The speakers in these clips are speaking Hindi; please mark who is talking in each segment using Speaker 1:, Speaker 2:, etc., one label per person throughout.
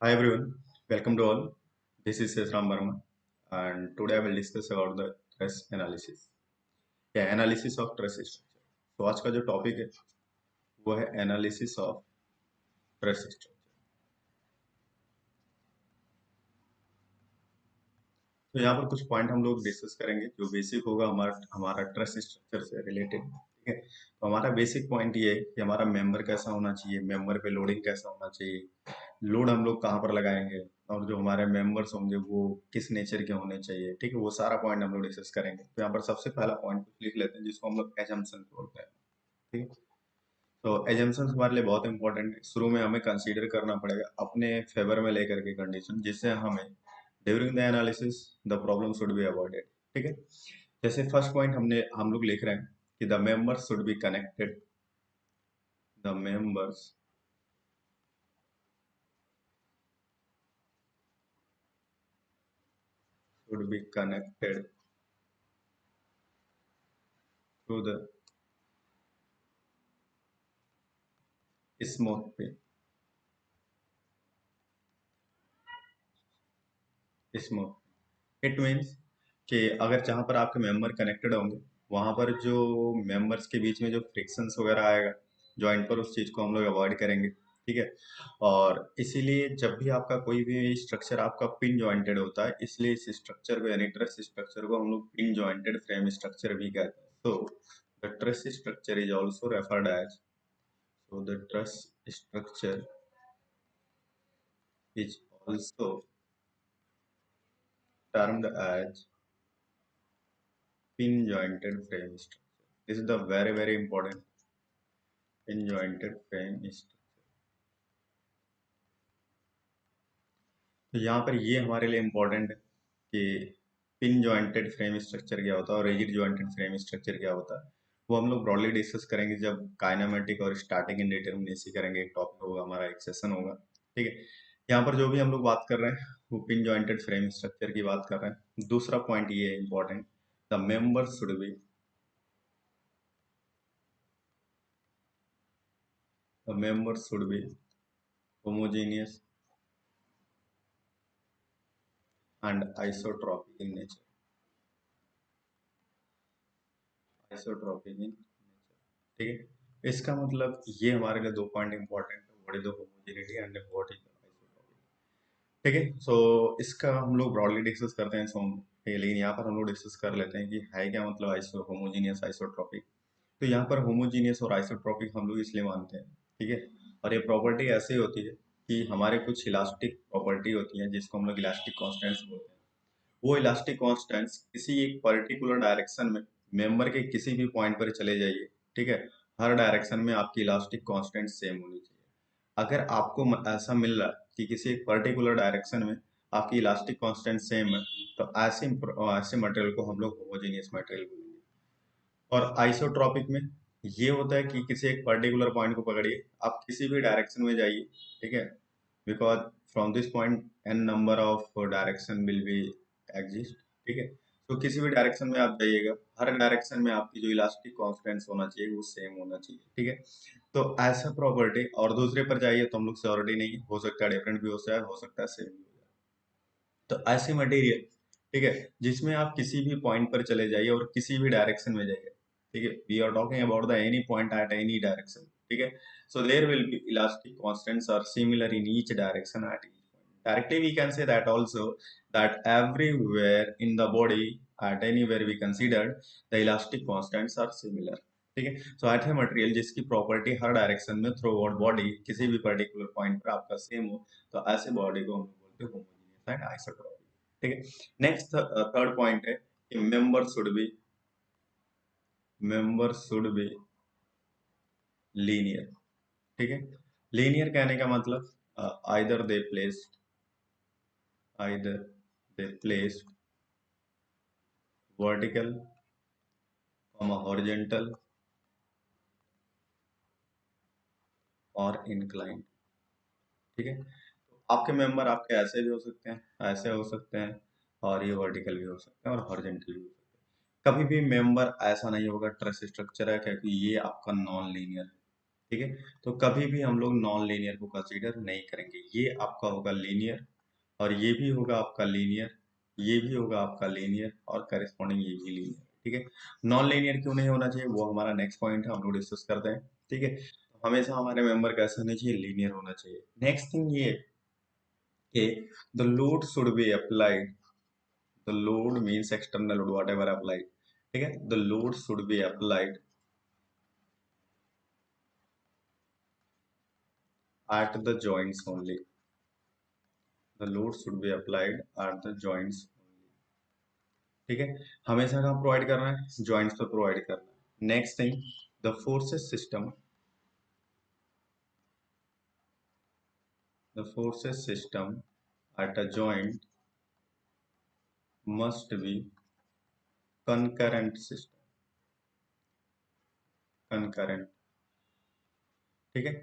Speaker 1: Hi everyone, welcome to all. This is Sesram Verma, and today I will discuss about the stress analysis. Analysis of stress structure. तो आज का जो टॉपिक है वो है एनालिसिस ऑफ स्ट्रेस स्ट्रक्चर। तो यहाँ पर कुछ पॉइंट हम लोग डिस्कस करेंगे जो बेसिक होगा हमारा हमारा ट्रस्ट स्ट्रक्चर से रिलेटेड। ठीक है, तो हमारा बेसिक पॉइंट ये है कि हमारा मेंबर कैसा होना चाहिए, मेंबर पे लोडिंग कैसा होना चाहिए, लोड हम लोग कहाँ पर लगाएंगे, और जो हमारे मेंबर्स होंगे वो किस नेचर के होने चाहिए। ठीक है, वो सारा पॉइंट हम लोग डिस्कस करेंगे। तो यहाँ पर सबसे पहला पॉइंट लिख लेते हैं जिसको हम लोग एजम्पशन बोलते हैं। ठीक है, तो एजम्पशन हमारे लिए बहुत इंपॉर्टेंट है। शुरू में हमें कंसीडर करना पड़ेगा अपने फेवर में लेकर के कंडीशन, जिससे हमें during the analysis the problem should be avoided. ठीक है, जैसे फर्स्ट पॉइंट हम लोग लिख रहे हैं कि the members should be connected, the members should be connected to the smooth पे स्मूथ। इट मीन्स कि अगर जहाँ पर आपके मेंबर कनेक्टेड होंगे वहाँ पर जो मेंबर्स के बीच में जो फ्रिक्शंस वगैरह आएगा जॉइंट पर, उस चीज़ को हम लोग अवॉइड करेंगे। ठीक है, और इसीलिए जब भी आपका कोई भी स्ट्रक्चर आपका पिन जॉइंटेड होता है, इसलिए इस स्ट्रक्चर को यानी ट्रस स्ट्रक्चर को हम लोग पिन जॉइंटेड फ्रेम स्ट्रक्चर भी कहते हैं। तो the truss structure is also referred as, so the truss structure is also termed as pin jointed frame structure. This is the very important pin jointed frame structure. तो यहाँ पर ये हमारे लिए इम्पोर्टेंट है कि पिन जॉइंटेड फ्रेम स्ट्रक्चर क्या होता है और रिजिड जॉइंटेड फ्रेम स्ट्रक्चर क्या होता है। वो हम लोग ब्रॉडली डिस्कस करेंगे जब काइनेमेटिक और स्टैटिक इंडिटरमिनेसी करेंगे। एक टॉपिक होगा हमारा, एक सेशन होगा। ठीक है, यहाँ पर जो भी हम लोग बात कर रहे हैं वो पिन जॉइंटेड फ्रेम स्ट्रक्चर की बात कर रहे हैं। दूसरा पॉइंट ये है important, the member should be the member should be homogeneous and isotropic in nature. Isotropic in, ठीक है, इसका मतलब ये हमारे लिए दो पॉइंट इंपॉर्टेंट है, what is the homogeneity and what is the isotropic. ठीक है, सो इसका हम लोग ब्रॉडली डिस्कस करते हैं। सो ठीक है, लेकिन यहाँ पर हम लोग डिस्कस कर लेते हैं कि है क्या मतलब आइसो होमोजीनियस आइसोट्रॉपिक। तो यहाँ पर होमोजीनियस और आइसोट्रॉपिक हम लोग इसलिए मानते हैं। ठीक है, और ये प्रॉपर्टी ऐसी होती है कि हमारे कुछ इलास्टिक प्रॉपर्टी होती है जिसको हम लोग इलास्टिक कॉन्स्टेंट्स बोलते हैं। वो इलास्टिक कांस्टेंट्स किसी एक पर्टिकुलर डायरेक्शन में मेंबर के किसी भी पॉइंट पर चले जाइए। ठीक है, हर डायरेक्शन में आपकी इलास्टिक कांस्टेंट सेम होनी चाहिए। अगर आपको ऐसा मिल रहा है कि किसी एक पर्टिकुलर डायरेक्शन में आपकी इलास्टिक कांस्टेंट सेम है, तो ऐसे मटेरियल को हम लोग होमोजेनियस मटेरियल बोलेंगे। और आइसोट्रॉपिक में ये होता है कि किसी एक पर्टिकुलर पॉइंट को पकड़िए, आप किसी भी डायरेक्शन में जाइए। ठीक है, because from this point an number of direction will be exist. ठीक है, तो किसी भी डायरेक्शन में आप जाइएगा, हर डायरेक्शन में आपकी जो इलास्टिक कॉन्स्टेंट्स होना चाहिए वो सेम होना चाहिए। ठीक है, तो ऐसा प्रॉपर्टी, और दूसरे पर जाइए तो हम लोग श्योरिटी नहीं है, हो सकता है डिफरेंट भी हो सकता है सेम भी हो जाए। तो ऐसी मटेरियल, ठीक है, जिसमें आप किसी भी पॉइंट पर चले जाइए और किसी भी डायरेक्शन में जाइए। ठीक है, we are talking about the any point at any direction. ठीक है, so there will be elastic constants are similar in each direction at each point. Directly we can say that also, that everywhere in the body at anywhere we considered the elastic constants are similar. ठीक है, सो ऐसे मटेरियल जिसकी प्रॉपर्टी हर डायरेक्शन में थ्रू आउट बॉडी किसी भी पर्टिकुलर पॉइंट पर आपका सेम हो, तो ऐसे बॉडी को हम लोग बोलते हैं होमोजेनियस एंड आइसोट्रॉपिक। ठीक है, नेक्स्ट थर्ड पॉइंट है कि मेंबर शुड बी लीनियर। ठीक है, लीनियर कहने का मतलब either they placed either they placed vertical horizontal और इंक्लाइन। ठीक है, तो आपके मेंबर आपके ऐसे भी हो सकते हैं, ऐसे हो सकते हैं, और ये वर्टिकल भी हो सकते हैं और हॉरिजेंटल भी हो सकते हैं। कभी भी मेंबर ऐसा नहीं होगा ट्रस स्ट्रक्चर है क्योंकि ये आपका नॉन लीनियर है। ठीक है। तो कभी भी हम लोग नॉन लीनियर को कंसीडर नहीं करेंगे। ये आपका होगा लीनियर, और ये भी होगा आपका लीनियर, ये भी होगा आपका लीनियर, और करेस्पॉन्डिंग ये भी लीनियर। ठीक है। नॉन लीनियर क्यों नहीं होना चाहिए, वो हमारा नेक्स्ट पॉइंट है, हम लोग डिस्कस करते हैं। ठीक है। तो हमेशा हमारे मेंबर कैसा होना चाहिए, लीनियर होना चाहिए। नेक्स्ट थिंग ये कि the load should be applied, the load means external load what ever applied. ठीक है। The load should be applied at the joints only, the load should be applied at the joints only। ठीक है। हमेशा कहाँ प्रोवाइड करना है, जॉइंट्स पे प्रोवाइड करना है। Next thing, the forces system, the forces system at a joint must be concurrent system, concurrent। ठीक है।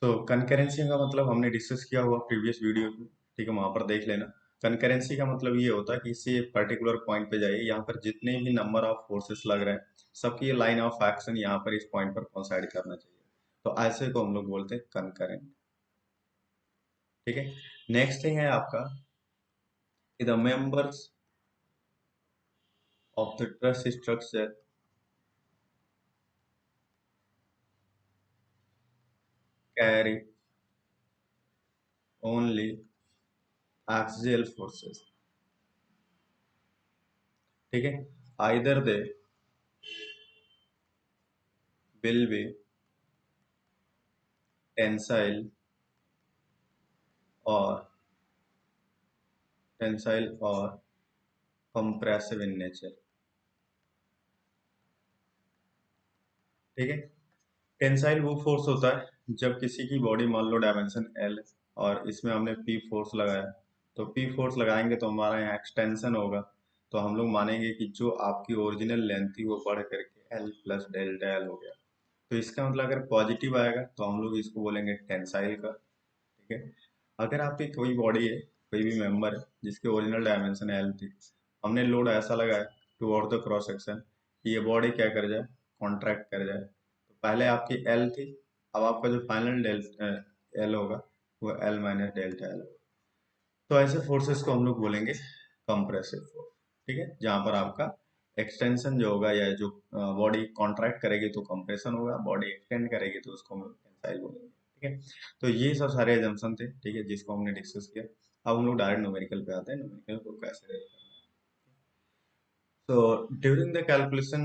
Speaker 1: तो कंकरेंसी का मतलब हमने डिस्कस किया हुआ प्रीवियस वीडियो में। ठीक है, वहां पर देख लेना। कंकरेंसी का मतलब ये होता है कि किसी एक पर्टिकुलर पॉइंट पे जाइए, यहाँ पर जितने भी नंबर ऑफ फोर्सेस लग रहे हैं, सबकी लाइन ऑफ एक्शन यहाँ पर इस पॉइंट पर कोइंसाइड करना चाहिए। तो ऐसे को हम लोग बोलते हैं कंकरेंट। ठीक है। नेक्स्ट थिंग है आपका the members of the truss structure carry only axial forces. ठीक है। Either they will be tensile और कंप्रेसिव इन नेचर। ठीक है। टेंसाइल वो फोर्स होता है जब किसी की बॉडी, मान लो डायमेंशन एल, और इसमें हमने पी फोर्स लगाया, तो पी फोर्स लगाएंगे तो हमारा यहाँ एक्सटेंशन होगा। तो हम लोग मानेंगे कि जो आपकी ओरिजिनल लेंथ थी वो बढ़ करके एल प्लस डेल्टा एल हो गया। तो इसका मतलब अगर पॉजिटिव आएगा तो हम लोग इसको बोलेंगे टेंसाइल का। ठीक है। अगर आपकी कोई बॉडी है, कोई भी मेंबर है जिसके ओरिजिनल डायमेंशन एल थी, हमने लोड ऐसा लगाया टुवर्ड द क्रॉस सेक्शन कि ये बॉडी क्या कर जाए, कॉन्ट्रैक्ट कर जाए। तो पहले आपकी एल थी, अब आपका जो फाइनल डेल एल होगा वो एल माइनस डेल्टा एल होगा। तो ऐसे फोर्सेस को हम लोग बोलेंगे कंप्रेसिव फोर्स। ठीक है। जहां पर आपका एक्सटेंशन जो होगा, या जो बॉडी कॉन्ट्रैक्ट करेगी तो कंप्रेशन होगा, बॉडी एक्सटेंड करेगी तो उसको हम लोग टेंसाइल बोलेंगे। ठीक है। तो ये सब सारे एजम्पशन थे, ठीक है, जिसको हमने डिस्कस किया। अब हम लोग डायरेक्ट न्यूमेरिकल पे आते हैं, न्यूमेरिकल को कैसे करना है। तो ड्यूरिंग द कैलकुलेशन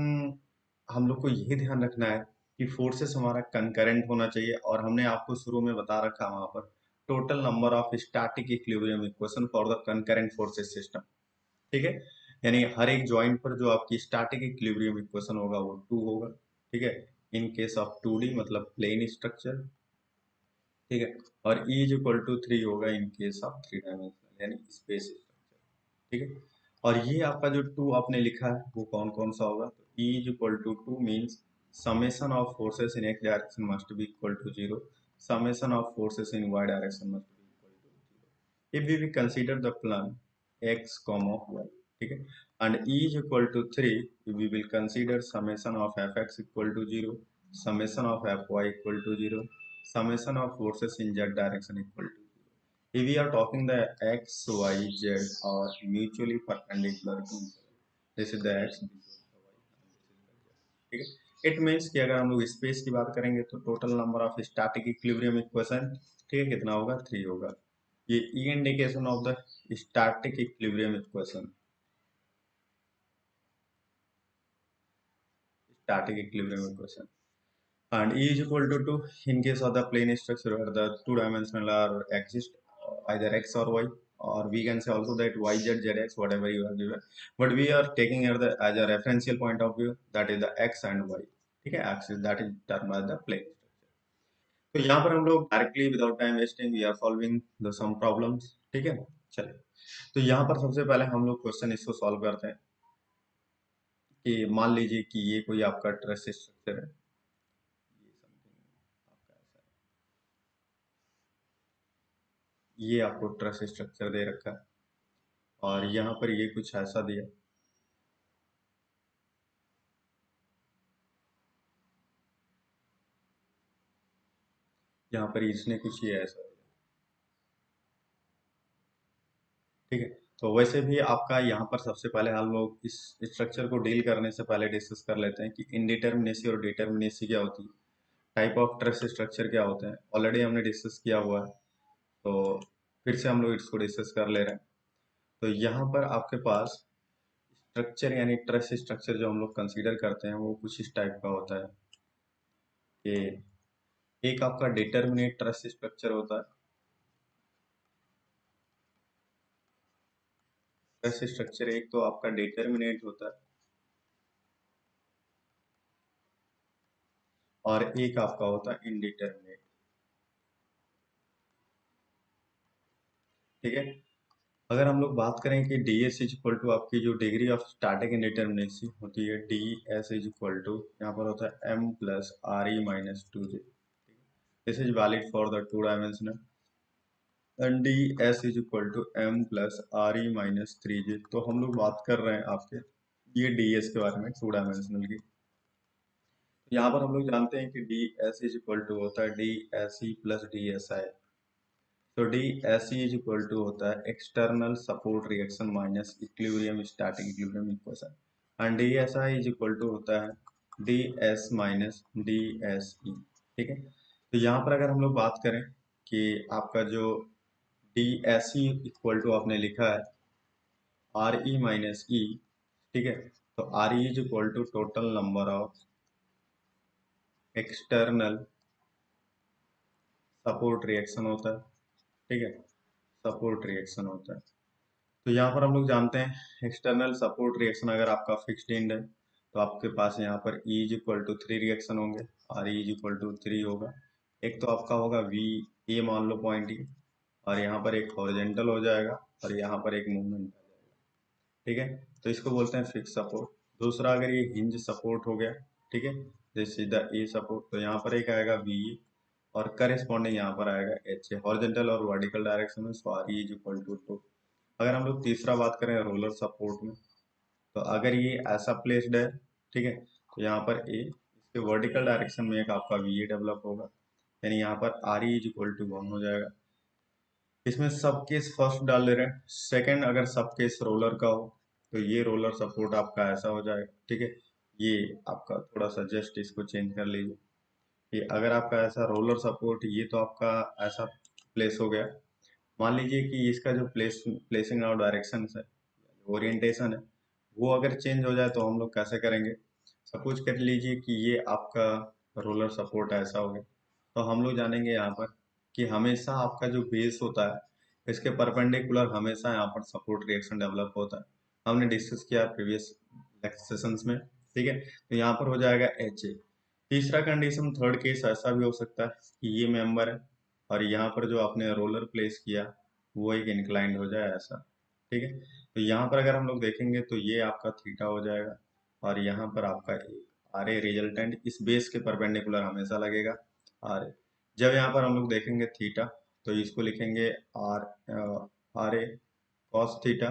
Speaker 1: हम लोग को यही ध्यान रखना है कि फोर्सेस हमारा कंकरेंट होना चाहिए, और हमने आपको शुरू में बता रखा वहां पर total number of static equilibrium equation for the concurrent forces system. ठीक है। यानी हर एक जॉइंट पर जो आपकी स्टैटिक इक्विलिब्रियम इक्वेशन होगा वो 2 होगा। ठीक है। इन केस ऑफ 2D मतलब प्लेन स्ट्रक्चर। ठीक है। और E इज इक्वल टू 3 होगा इन केस ऑफ 3 डायमेंशनल यानी स्पेस स्ट्रक्चर। ठीक है। और ये आपका जो 2 आपने लिखा है वो कौन कौन सा होगा, तो E is equal to 2 means summation of forces in x direction must be equal to 0, summation of forces in y direction must be equal to 0 if we consider the plan x comma y। ठीक है। and E is equal to 3 we will consider summation of fx equal to 0, summation of fy equal to 0, summation of forces in z direction equal to 0। If we are talking the x y z are mutually perpendicular to each other, this is the x, this is the y, and this is the z। ठीक है। इट मीन्स कि अगर हम लोग स्पेस की बात करेंगे तो total number of static equilibrium equation, ठीक है, कितना होगा, 3 होगा। ये E indication of the static equilibrium equation, static equilibrium equation। And E is equal to 2 in case of the plane structure where the two dimensional are exist, either x or y, or we can say also that y z z x whatever you have given, but we are taking here the as a referential point of view, that is the x and y। ठीक है, axis that is termed as the plane structure। तो यहाँ पर हम लोग directly without time wasting we are solving the sum problems. ठीक है। चलिए, तो यहाँ पर सबसे पहले हम लोग क्वेश्चन इसको सॉल्व करते हैं कि मान लीजिए कि ये कोई आपका ट्रस स्ट्रक्चर है, ये समथिंग आपका ऐसा है, ये आपको ट्रस स्ट्रक्चर दे रखा है, और यहाँ पर ये कुछ ऐसा दिया। यहाँ पर इसने कुछ ये ऐसा, ठीक है। तो वैसे भी आपका यहाँ पर सबसे पहले हम लोग इस स्ट्रक्चर को डील करने से पहले डिस्कस कर लेते हैं कि इनडिटर्मिनेसी और डिटर्मिनेसी क्या होती है, टाइप ऑफ ट्रस्ट स्ट्रक्चर क्या होते हैं। ऑलरेडी हमने डिस्कस किया हुआ है, तो फिर से हम लोग इसको डिस्कस कर ले रहे हैं। तो यहाँ पर आपके पास स्ट्रक्चर यानी ट्रस्ट स्ट्रक्चर जो हम लोग कंसीडर करते हैं वो कुछ इस टाइप का होता है कि एक आपका डिटर्मिनेट ट्रस्ट स्ट्रक्चर होता है। ट्रस्ट स्ट्रक्चर एक तो आपका डिटर्मिनेट होता है और एक आपका होता है इनडिटर्मिनेट, ठीक है। अगर हम लोग बात करें कि D S is equal to आपकी जो डिग्री ऑफ स्टैटिक इंडिटर्मिनेसी होती है, D S is equal to यहाँ पर होता है M plus R E minus two J. This is valid for the two dimensional and D S is equal to M plus R E minus three J. तो हम लोग बात कर रहे हैं आपके ये डी एस के बारे में, टू डायमेंशनल की। यहाँ पर हम लोग जानते हैं कि D S is equal to होता है D S E plus D S I. तो D S E is equal to होता है external support reaction minus equilibrium static equilibrium equation, and D S I is equal to होता है D S minus D S E, ठीक है। तो यहाँ पर अगर हम लोग बात करें कि आपका जो D S E equal to आपने लिखा है आर ई माइनस ई, ठीक है। तो R E is equal to total number of external support reaction होता है, ठीक है। सपोर्ट रिएक्शन होता है। तो यहाँ पर हम लोग जानते हैं एक्सटर्नल सपोर्ट रिएक्शन अगर आपका फिक्स्ड एंड है तो आपके पास यहाँ पर E is equal to three reaction होंगे, R E is equal to three होगा। एक तो आपका होगा वी ए मान लो पॉइंट ई, और यहाँ पर एक हॉरिजेंटल हो जाएगा और यहाँ पर एक मूवमेंट, ठीक है। तो इसको बोलते हैं फिक्स सपोर्ट। दूसरा अगर ये हिंज सपोर्ट हो गया, ठीक है, जैसे सीधा ए सपोर्ट, तो यहाँ पर एक आएगा वी और करेस्पॉन्डिंग यहाँ पर आएगा एच ए, हॉरिजेंटल और वर्टिकल डायरेक्शन में, so R E is equal to two. अगर हम लोग तीसरा बात करें रोलर सपोर्ट में, तो अगर ये ऐसा प्लेस्ड है, ठीक है, तो यहाँ पर ए, इसके वर्टिकल डायरेक्शन में एक आपका वी ए डेवलप होगा, यानी यहाँ पर R E is equal to one हो जाएगा। इसमें सब केस फर्स्ट डाल दे रहे हैं, सेकंड अगर सब केस रोलर का हो तो ये रोलर सपोर्ट आपका ऐसा हो जाएगा, ठीक है। ये आपका थोड़ा सा जस्ट इसको चेंज कर लीजिए, ये अगर आपका ऐसा रोलर सपोर्ट, ये तो आपका ऐसा प्लेस हो गया। मान लीजिए कि इसका जो प्लेसिंग आउट डायरेक्शन है, ओरिएंटेशन है, वो अगर चेंज हो जाए तो हम लोग कैसे करेंगे। सपोज कर लीजिए कि ये आपका रोलर सपोर्ट ऐसा हो गया, तो हम लोग जानेंगे यहाँ पर कि हमेशा आपका जो बेस होता है इसके परपेंडिकुलर हमेशा यहाँ पर सपोर्ट रिएक्शन डेवलप होता है। हमने डिस्कस किया प्रीवियस सेशंस में, ठीक है। तो यहाँ पर हो जाएगा एच ए। तीसरा कंडीशन, थर्ड केस ऐसा भी हो सकता है कि ये मेंबर है और यहाँ पर जो आपने रोलर प्लेस किया वो एक इंक्लाइंड हो जाए ऐसा, ठीक है। तो यहाँ पर अगर हम लोग देखेंगे तो ये आपका थीटा हो जाएगा और यहाँ पर आपका आर ए रिजल्टेंट इस बेस के परपेंडिकुलर हमेशा लगेगा आर ए। जब यहाँ पर हम लोग देखेंगे थीटा, तो इसको लिखेंगे R R A cos theta,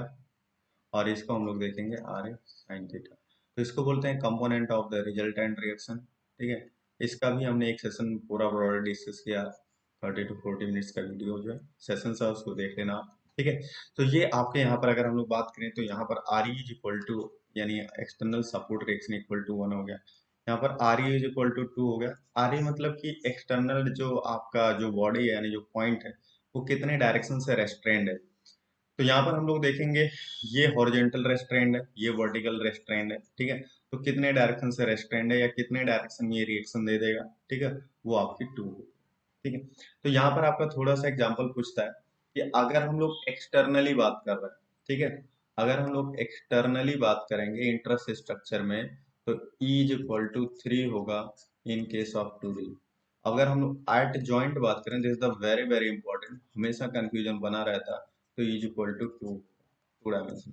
Speaker 1: और इसको हम लोग देखेंगे आर ए साइन थीटा। तो इसको बोलते हैं component of the resultant reaction, ठीक है। इसका भी हमने एक सेशन पूरा ब्रॉडली डिस्कस किया, 30 to 40 मिनट्स का वीडियो जो है सेशन है उसको देख लेना आप, ठीक है। तो ये आपके यहाँ पर अगर हम लोग बात करें तो यहाँ पर R E is equal to यानी external support reaction equal to one हो गया, यहाँ पर R E is equal to two हो गया। आर ई मतलब कि एक्सटर्नल जो आपका जो बॉडी है यानी जो पॉइंट है वो कितने डायरेक्शन से रेस्ट्रेंड है। तो यहाँ पर हम लोग देखेंगे ये हॉरिजेंटल रेस्ट्रेंड है, ये वर्टिकल रेस्ट्रेंड है, ठीक है। तो कितने डायरेक्शन से रेस्ट्रेंड है या कितने डायरेक्शन में ये रिएक्शन दे देगा, ठीक है, वो आपकी टू, ठीक है। तो यहाँ पर आपका थोड़ा सा एग्जांपल पूछता है कि अगर हम लोग एक्सटर्नली बात कर रहे हैं, ठीक है, अगर हम लोग एक्सटर्नली बात करेंगे इंट्रस्ट स्ट्रक्चर में, तो E is equal to three होगा in case of two D. अगर हम लोग एट जॉइंट बात करें, this is the very very important, हमेशा कंफ्यूजन बना रहता है, तो E is equal to two, two dimension,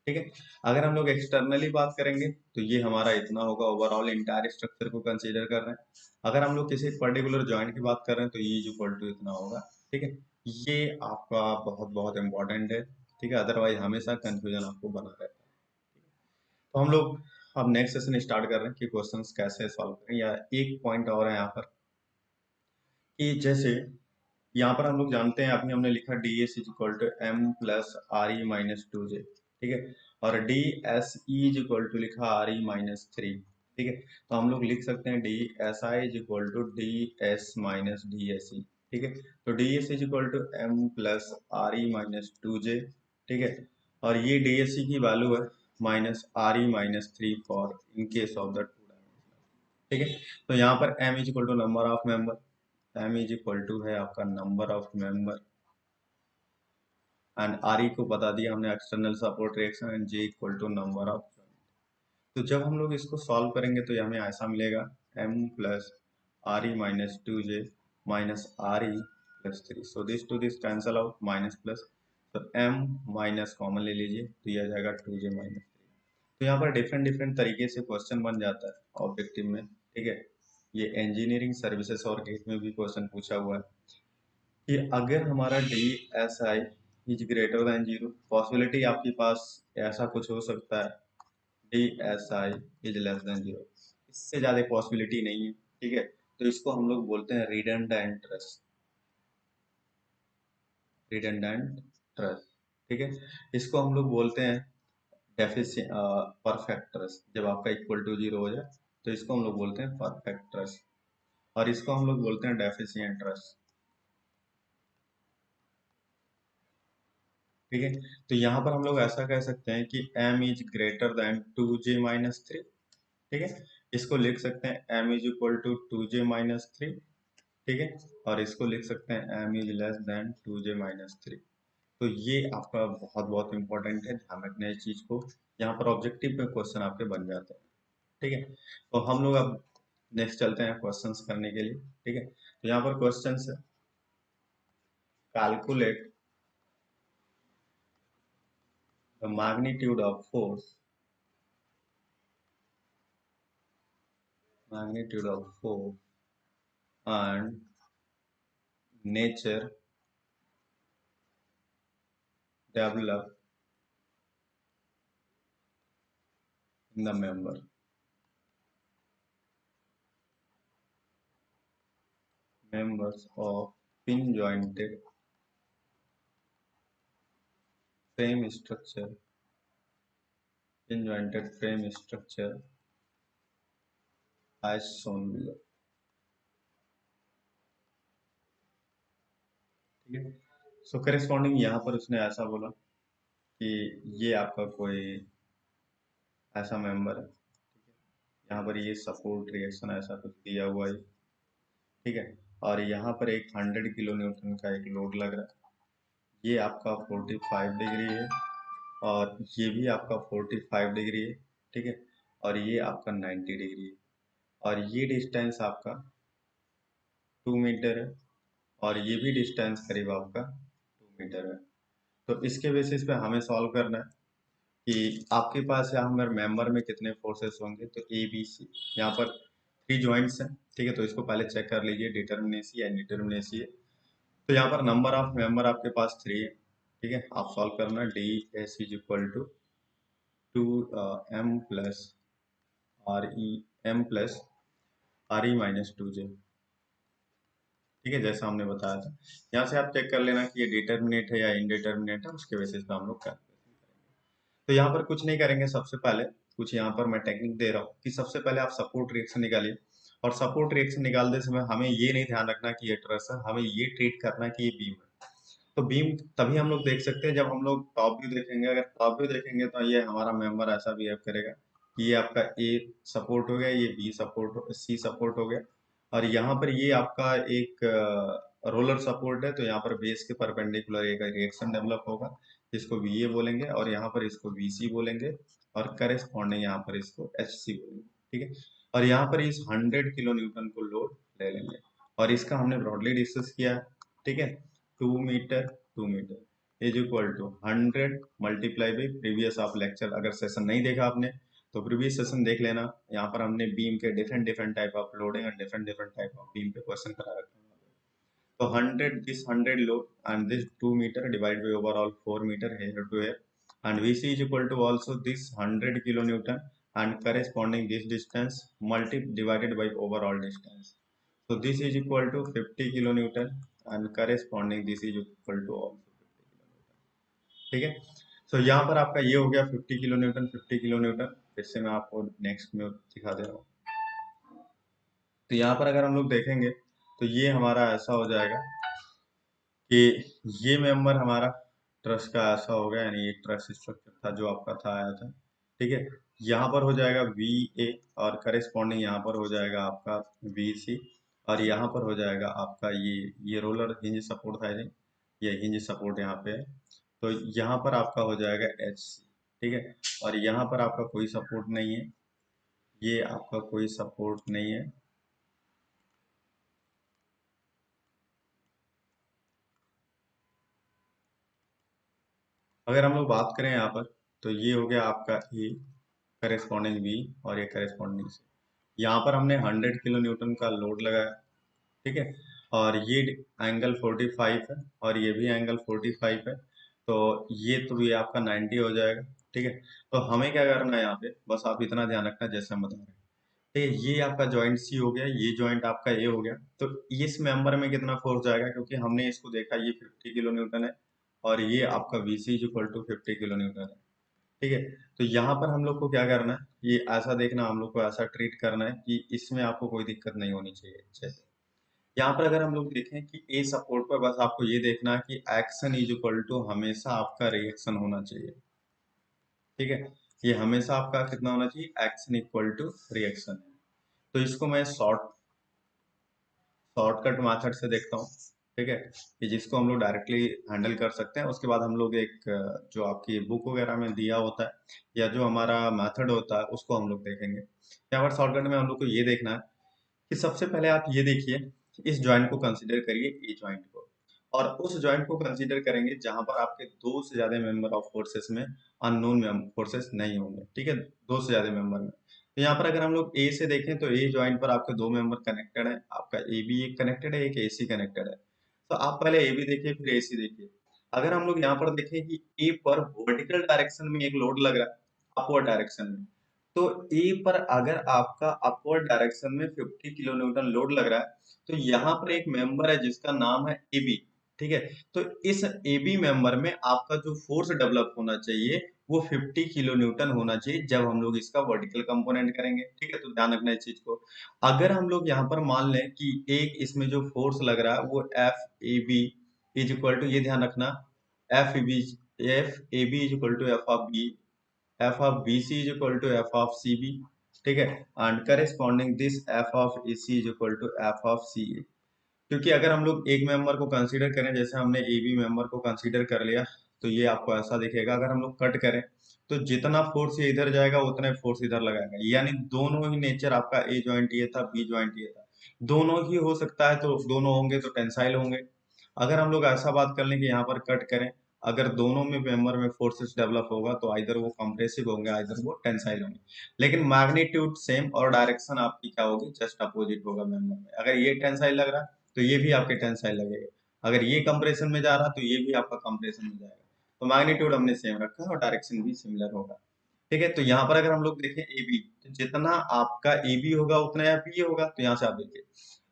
Speaker 1: ठीक है। अगर हम लोग एक्सटर्नली बात करेंगे तो ये हमारा इतना होगा, ओवरऑल इंटायर स्ट्रक्चर को कंसीडर कर रहे हैं। अगर हम लोग किसी पर्टिकुलर जॉइंट की बात कर रहे हैं तो ई इज इक्वल टू इतना होगा, ठीक है। ये आपका बहुत बहुत इंपॉर्टेंट है, ठीक है, अदरवाइज हमेशा कंफ्यूजन आपको बना रहता है। तो हम लोग अब नेक्स्ट सेशन स्टार्ट कर रहे हैं कि क्वेश्चंस कैसे सॉल्व करें, या एक पॉइंट और है यहाँ पर कि जैसे यहाँ पर हम लोग जानते हैं, अभी हमने लिखा D S is equal to M plus R E minus two J, ठीक है। और D S E is equal to लिखा आर ई माइनस थ्री, ठीक है। तो हम लोग लिख सकते हैं D S I is equal to D S minus D S E, ठीक है। तो D S is equal to M plus R E minus two J, ठीक है। और ये डी एस ई की वैल्यू है minus R E minus three for in case of the two dimension, ठीक है। तो यहाँ पर m is equal to number of member, m is equal to है आपका number of member, and R E को बता दिया हमने external support reaction, and J equal to number of. तो जब हम लोग इसको सॉल्व करेंगे तो हमें ऐसा मिलेगा m plus R E minus two J minus R E plus three, so this to this cancel out, minus plus, तो m माइनस कॉमन ले लीजिए तो यह आ जाएगा टू जे माइनस थ्री। तो यहाँ पर डिफरेंट डिफरेंट तरीके से क्वेश्चन बन जाता है ऑब्जेक्टिव में, ठीक है। ये इंजीनियरिंग सर्विसेज और गेट में भी क्वेश्चन पूछा हुआ है कि अगर हमारा D S I is greater than zero, possibility आपके पास ऐसा कुछ हो सकता है D S I is less than zero, इससे ज़्यादा पॉसिबिलिटी नहीं है, ठीक है। तो इसको हम लोग बोलते हैं रिडंडेंट ट्रस्ट, रिडंडेंट ट्रस्ट, ठीक है। इसको हम लोग बोलते हैं डेफिशिएंट परफेक्ट ट्रस्ट, जब आपका इक्वल टू जीरो हो जाए तो इसको हम लोग बोलते हैं परफेक्ट ट्रस्ट, और इसको हम लोग बोलते हैं डेफिशिएंट ट्रस्ट, ठीक है। तो यहाँ पर हम लोग ऐसा कह सकते हैं कि m is greater than two J minus three, ठीक है। इसको लिख सकते हैं m is equal to two J minus three, ठीक है। और इसको लिख सकते हैं m is less than two J minus three. तो ये आपका बहुत बहुत इंपॉर्टेंट है, ध्यान रखना है इस चीज को, यहाँ पर ऑब्जेक्टिव में क्वेश्चन आपके बन जाते हैं, ठीक है। तो हम लोग अब नेक्स्ट चलते हैं क्वेश्चंस करने के लिए, ठीक है। तो यहाँ पर क्वेश्चन है, calculate the magnitude of force, magnitude of force and nature developed in the members of pin jointed frame structure, pin jointed frame structure as shown below, ठीक है। सो करेस्पॉन्डिंग यहाँ पर उसने ऐसा बोला कि ये आपका कोई ऐसा मेंबर है, यहाँ पर ये सपोर्ट रिएक्शन ऐसा कुछ दिया हुआ है, ठीक है। और यहाँ पर एक 100 किलो न्यूटन का एक लोड लग रहा है, ये आपका 45 डिग्री है, और ये भी आपका 45 डिग्री है, ठीक है। और ये आपका 90 डिग्री है, और ये डिस्टेंस आपका 2 मीटर है, और ये भी डिस्टेंस करीब आपका 2 मीटर है। तो इसके बेसिस पे हमें सॉल्व करना है कि आपके पास यहाँ पर मेंबर में कितने फोर्सेस होंगे। तो ए बी सी, यहाँ पर 3 जॉइंट्स हैं, ठीक है। तो इसको पहले चेक कर लीजिए, डिटर्मिनेसी एंड डिटर्मिनेसी है। तो यहाँ पर नंबर ऑफ मेंबर आपके पास 3 है, ठीक है। आप सॉल्व करना, D S is equal to two M plus R E, M plus R E minus two J, ठीक है, जैसा हमने बताया था। यहाँ से आप चेक कर लेना कि ये डिटर्मिनेट है या इनडिटर्मिनेट है, उसके बेसिस पे हम लोग कैलकुलेशन करेंगे। तो यहाँ पर कुछ नहीं करेंगे, सबसे पहले कुछ यहाँ पर मैं टेक्निक दे रहा हूँ कि सबसे पहले आप सपोर्ट रिएक्शन निकालिए, और सपोर्ट रिएक्शन निकालते समय हमें ये नहीं ध्यान रखना कि ये ट्रस है, हमें ये ट्रीट करना कि ये बीम है। तो बीम तभी हम लोग देख सकते हैं जब हम लोग टॉप व्यू देखेंगे, अगर टॉप व्यू देखेंगे तो ये हमारा मेंबर ऐसा बिहेव करेगा कि ये आपका ए सपोर्ट हो गया, ये बी सपोर्ट हो, सी सपोर्ट हो गया, और यहाँ पर ये आपका एक रोलर सपोर्ट है। तो यहाँ पर बेस के परपेंडिकुलर एक रिएक्शन डेवलप होगा, जिसको वी ए बोलेंगे, और यहाँ पर इसको वी सी बोलेंगे, और करेस्पॉन्डिंग यहाँ पर इसको एच सी बोलेंगे, ठीक है। और यहाँ पर इस 100 किलो न्यूटन को लोड ले लेंगे, और इसका हमने ब्रॉडली डिस्कस किया, ठीक है। 2 meter 2 meter is equal to 100 multiply by previous आप लेक्चर, अगर सेशन नहीं देखा आपने तो प्रीवियस सेशन देख लेना, यहाँ पर हमने बीम के different different type of loading और different different type of beam पे क्वेश्चन करा रखा है। तो 100, this 100 load and this 2 meter divided by overall 4 meter here to here, and VC is equal to also this 100 kilonewton and corresponding this distance multi divided by overall distance. So this is equal to 50 kilonewton and corresponding this is equal to also 50 kilonewton. ठीक है, सो यहाँ पर आपका ये हो गया 50 किलोन्यूटन 50 किलोन्यूटन। फिर से मैं आपको नेक्स्ट में दिखा दे रहा हूँ। तो यहाँ पर अगर हम लोग देखेंगे तो ये हमारा ऐसा हो जाएगा कि ये मेंबर हमारा ट्रस का ऐसा हो गया, यानी एक ट्रस स्ट्रक्चर था जो आपका था आया था। ठीक है, यहाँ पर हो जाएगा वी ए और करेस्पॉन्डिंग यहाँ पर हो जाएगा आपका वी सी, और यहाँ पर हो जाएगा आपका ये रोलर हिंज सपोर्ट था, ये हिंज सपोर्ट यहाँ पे है। तो यहाँ पर आपका हो जाएगा एच सी। ठीक है, और यहाँ पर आपका कोई सपोर्ट नहीं है, ये आपका कोई सपोर्ट नहीं है। अगर हम लोग बात करें यहाँ पर तो ये हो गया आपका ए करेस्पॉन्डिंग बी और ये करेस्पॉन्डिंग सी। यहाँ पर हमने 100 किलो न्यूटन का लोड लगाया। ठीक है, और ये एंगल 45 है और ये भी एंगल 45 है, तो ये आपका 90 हो जाएगा। ठीक है, तो हमें क्या करना है यहाँ पे, बस आप इतना ध्यान रखना जैसे हम बता रहे हैं। ठीक है, ये आपका जॉइंट सी हो गया, ये जॉइंट आपका ए हो गया। तो इस मेंबर में कितना फोर्स जाएगा, क्योंकि हमने इसको देखा ये 50 किलो न्यूटन है और ये आपका V C is equal to 50 kilo newton है। ठीक है, तो यहाँ पर हम लोग को क्या करना है, ये ऐसा देखना, हम लोग को ऐसा ट्रीट करना है कि इसमें आपको कोई दिक्कत नहीं होनी चाहिए। जैसे यहाँ पर अगर हम लोग देखें कि ए सपोर्ट पर बस आपको ये देखना है कि एक्शन इज इक्वल टू हमेशा आपका रिएक्शन होना चाहिए। ठीक है, ये हमेशा आपका कितना होना चाहिए, एक्शन इक्वल टू रिएक्शन। तो इसको मैं शॉर्टकट मेथड से देखता हूँ। ठीक है, कि जिसको हम लोग डायरेक्टली हैंडल कर सकते हैं। उसके बाद हम लोग एक जो आपकी बुक वगैरह में दिया होता है या जो हमारा मेथड होता है उसको हम लोग देखेंगे। यहाँ पर शॉर्टकट में हम लोग को ये देखना है कि सबसे पहले आप ये देखिए, इस जॉइंट को कंसीडर करिए, ए जॉइंट को, और उस जॉइंट को कंसीडर करेंगे जहां पर आपके दो से ज्यादा मेंबर ऑफ फोर्सेस में अननोन फोर्सेस नहीं होंगे। ठीक है, दो से ज्यादा मेंबर में। तो यहाँ पर अगर हम लोग ए से देखें तो ए जॉइंट पर आपके दो मेंबर कनेक्टेड है, आपका ए बी एक कनेक्टेड है, एक ए सी कनेक्टेड है। तो आप पहले ए बी देखिए फिर ए सी देखिए। अगर हम लोग यहाँ पर देखें कि ए पर वर्टिकल डायरेक्शन में एक लोड लग रहा है अपवर्ड डायरेक्शन में, तो ए पर अगर आपका अपवर्ड डायरेक्शन में 50 किलो न्यूटन लोड लग रहा है, तो यहाँ पर एक मेंबर है जिसका नाम है ए बी। ठीक है, तो इस ए बी मेंबर में आपका जो फोर्स डेवलप होना चाहिए वो 50 किलो न्यूटन होना चाहिए जब हम लोग इसका वर्टिकल कंपोनेंट करेंगे। ठीक है, तो ध्यान रखना इस चीज को। अगर हम लोग यहाँ पर मान लें कि एक इसमें जो फोर्स लग रहा है वो F A B is equal to, ये ध्यान रखना, F A B is equal to F of B C is equal to F of C B. ठीक है, and corresponding this F of A C is equal to F of C A. क्योंकि अगर हम लोग एक मेंबर को कंसीडर करें, जैसे हमने ए बी मेंबर को कंसीडर कर लिया, तो ये आपको ऐसा दिखेगा। अगर हम लोग कट करें तो जितना फोर्स ये इधर जाएगा उतना ही फोर्स इधर लगाएगा, यानी दोनों ही नेचर, आपका ए जॉइंट ये था, बी जॉइंट ये था, दोनों ही हो सकता है, तो दोनों होंगे तो टेंसाइल होंगे। अगर हम लोग ऐसा बात कर लें कि यहाँ पर कट करें, अगर दोनों में मेंबर में फोर्सेस डेवलप होगा तो आइदर वो कंप्रेसिव होंगे आइदर वो टेंसाइल होंगे, लेकिन मैग्नीट्यूड सेम और डायरेक्शन आपकी क्या होगी, जस्ट अपोजिट होगा मेंबर में। अगर ये टेंसाइल लग रहा है तो ये भी आपके टेंसाइल लगेगा, अगर ये कंप्रेशन में जा रहा तो ये भी आपका कंप्रेशन में जाएगा। तो मैग्नीट्यूड हमने सेम रखा है और डायरेक्शन भी सिमिलर होगा। ठीक है, तो यहाँ पर अगर हम लोग देखें ए बी, तो जितना आपका ए बी होगा उतना यहाँ बी होगा। तो यहाँ से आप देखिए,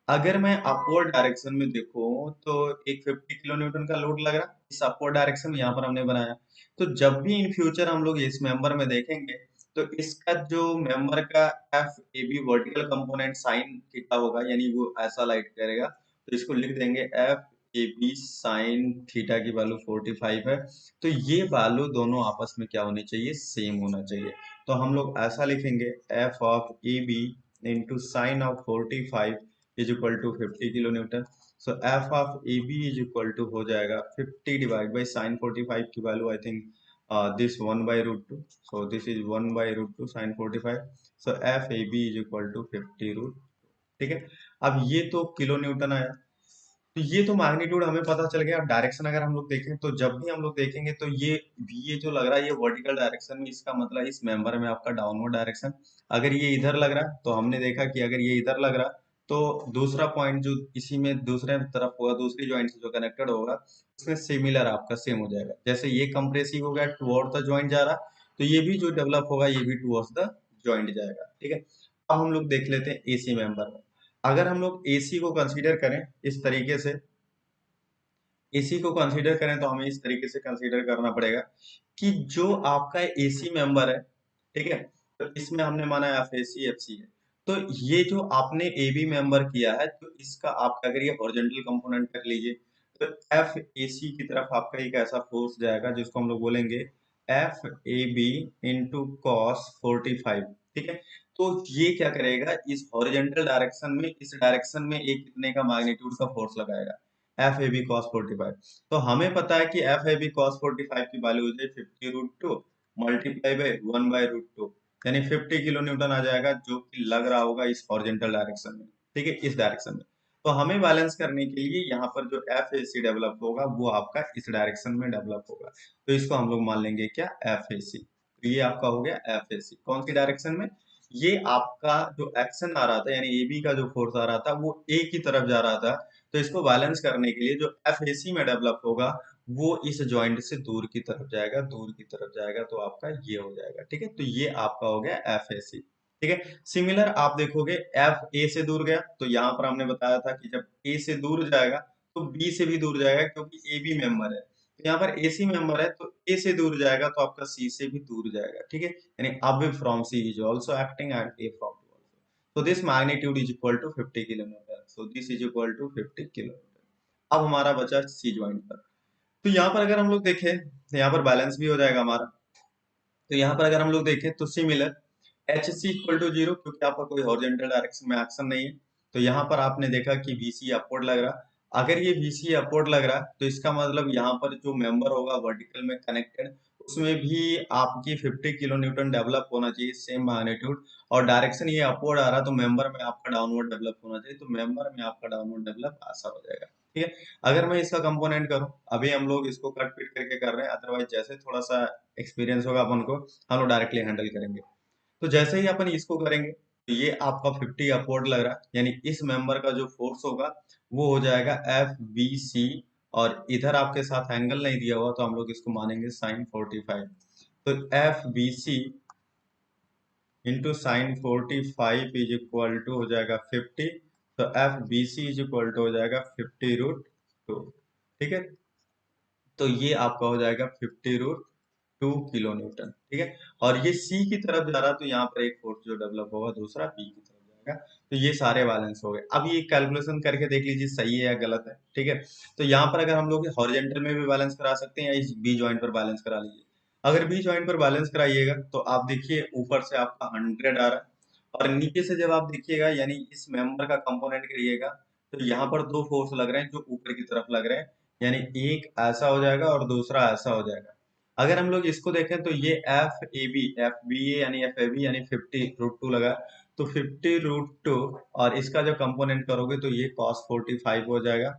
Speaker 1: अगर मैं अपवर्ड डायरेक्शन में देखूं तो एक 50 किलो न्यूटन का लोड लग रहा है इस अपवर्ड डायरेक्शन में, यहाँ पर हमने बनाया। तो जब भी इन फ्यूचर हम लोग इस मेंबर में देखेंगे तो इसका जो मेंबर का एफ ए B vertical component sine theta होगा, यानी वो ऐसा लाइट करेगा, तो इसको लिख देंगे एफ ए बी साइन थीटा की वैल्यू 45 है। तो ये वैल्यू दोनों आपस में क्या होनी चाहिए, सेम होना चाहिए। तो हम लोग ऐसा लिखेंगे F of A B into sine of 45 is equal to 50 kilo newton. So F of A B is equal to हो जाएगा 50 डिवाइड बाई साइन 45 की value, I think this 1 by root 2, so this is 1 by root 2 sin 45, so f a b is equal to 50 root। ठीक है, अब ये तो किलो न्यूटन आया, तो ये तो मैग्नीट्यूड हमें पता चल गया। अब डायरेक्शन अगर हम लोग देखें तो जब भी हम लोग देखेंगे तो ये जो लग रहा है ये वर्टिकल डायरेक्शन में, इसका मतलब इस मेंबर में आपका डाउनवर्ड डायरेक्शन। अगर ये इधर लग रहा है तो हमने देखा कि अगर ये इधर लग रहा है तो दूसरा पॉइंट जो इसी में दूसरे तरफ होगा, दूसरी जॉइंट से जो कनेक्टेड होगा उसमें सिमिलर आपका सेम हो जाएगा। जैसे ये कंप्रेसिव हो गया टुवर्ड द जॉइंट जा रहा, तो ये भी जो डेवलप होगा ये भी टुवर्ड्स द जॉइंट जाएगा। ठीक है, अब हम लोग देख लेते हैं एसी मेंबर में। अगर हम लोग एसी को कंसीडर करें इस तरीके से, एसी को कंसीडर करें तो हमें इस तरीके से कंसीडर करना पड़ेगा कि जो आपका एसी मेंबर है, ठीक है, तो इसमें हमने माना F A C F C है, तो ये जो आपने ए बी मेंबर किया है, तो इसका आप क्या करिए, हॉरिजॉन्टल कंपोनेंट कर लीजिए। तो एफ ए सी की तरफ आपका एक ऐसा फोर्स जाएगा जिसको हम लोग बोलेंगे एफ ए बी इंटू कॉस 45, ठीक है। तो ये क्या करेगा, इस हॉरिजॉन्टल डायरेक्शन में, इस डायरेक्शन में एक कितने का मैग्नीट्यूड का फोर्स लगाएगा, एफ ए बी कॉस 45। तो हमें पता है कि एफ ए बी कॉस 45 की वैल्यू हो जाए 50√2 मल्टीप्लाई बाय 1/√2, यानी 50 किलो न्यूटन आ जाएगा, जो कि लग रहा होगा इस हॉरिजॉन्टल डायरेक्शन में, ठीक है, इस डायरेक्शन में। तो हमें बैलेंस करने के लिए यहाँ पर जो एफ ए सी डेवलप होगा वो आपका इस डायरेक्शन में डेवलप होगा, तो इसको हम लोग मान लेंगे क्या, एफ ए सी। तो ये आपका हो गया एफ ए सी, कौन सी डायरेक्शन में, ये आपका जो एक्शन आ रहा था, यानी ए बी का जो फोर्स आ रहा था वो ए की तरफ जा रहा था, तो इसको बैलेंस करने के लिए जो एफ ए सी में डेवलप होगा वो इस जॉइंट से दूर की तरफ जाएगा, दूर की तरफ जाएगा, तो आपका ये हो जाएगा, ठीक है। तो ये आपका हो गया एफ ए सी, ठीक है। सिमिलर आप देखोगे एफ ए से दूर गया, तो यहाँ पर हमने बताया था कि जब ए से दूर जाएगा तो बी से भी दूर जाएगा, क्योंकि ए बी मेंबर है, तो यहाँ पर ए सी मेंबर है, तो ए से दूर जाएगा तो आपका सी से भी दूर जाएगा, ठीक है। यानी अब from C is also acting and A from B also, so this magnitude is equal to 50 kilometre, so this is equal to 50 kilometre. अब हमारा बचा सी ज्वाइंट पर, तो यहाँ पर अगर हम लोग देखें तो यहाँ पर बैलेंस भी हो जाएगा हमारा। तो यहाँ पर अगर हम लोग देखें तो similar H C equal to zero, क्योंकि आपका कोई हॉरिजॉन्टल डायरेक्शन में एक्शन नहीं है, तो यहाँ पर आपने देखा कि बीसी अपवर्ड लग रहा। अगर ये बीसी अपवर्ड लग रहा तो इसका मतलब यहाँ पर जो मेंबर होगा वर्टिकल में कनेक्टेड, उसमें भी आपकी 50 किलो न्यूटन डेवलप होना चाहिए, सेम मैग्नीट्यूड, और डायरेक्शन ये अपवर्ड आ रहा तो मेंबर में आपका डाउनवर्ड डेवलप होना चाहिए, तो मेंबर में आपका डाउनवर्ड डेवलप ऐसा हो जाएगा, ठीक है। अगर मैं इसका कंपोनेंट करूं, अभी हम लोग इसको कट पिट करके कर रहे हैं, अदरवाइज जैसे थोड़ा सा एक्सपीरियंस होगा अपन को, हम लोग डायरेक्टली हैंडल करेंगे। तो जैसे ही अपन इसको करेंगे तो ये आपका 50 अपवर्ड लग रहा है, यानी इस मेंबर का जो फोर्स होगा वो हो जाएगा एफ बी सी, और इधर आपके साथ एंगल नहीं दिया हुआ तो हम लोग इसको मानेंगे साइन 45। तो F B C into sine 45 is equal to हो जाएगा 50, तो F B C is equal to हो जाएगा 50√2, ठीक है। तो ये आपका हो जाएगा 50√2 किलो न्यूटन, ठीक है। और ये सी की तरफ जा रहा तो यहाँ पर एक फोर्स जो डेवलप होगा दूसरा बी की तरफ जाएगा, तो ये सारे बैलेंस हो गए। अब ये कैलकुलेशन करके देख लीजिए सही है या गलत है, ठीक है। तो यहाँ पर अगर हम लोग हॉरिजेंटल में भी बैलेंस करा सकते हैं या इस बी जॉइंट पर बैलेंस करा लीजिए। अगर बी जॉइंट पर बैलेंस कराइएगा तो आप देखिए ऊपर से आपका 100 आ रहा है, और नीचे से जब आप देखिएगा यानी इस मेंबर का कंपोनेंट करिएगा, तो यहाँ पर दो फोर्स लग रहे हैं जो ऊपर की तरफ लग रहे हैं, यानी एक ऐसा हो जाएगा और दूसरा ऐसा हो जाएगा। अगर हम लोग इसको देखें तो ये एफ बी ए यानी एफ ए बी यानी 50√2 लगा, तो 50√2 और इसका जो कंपोनेंट करोगे तो ये cos 45 हो जाएगा,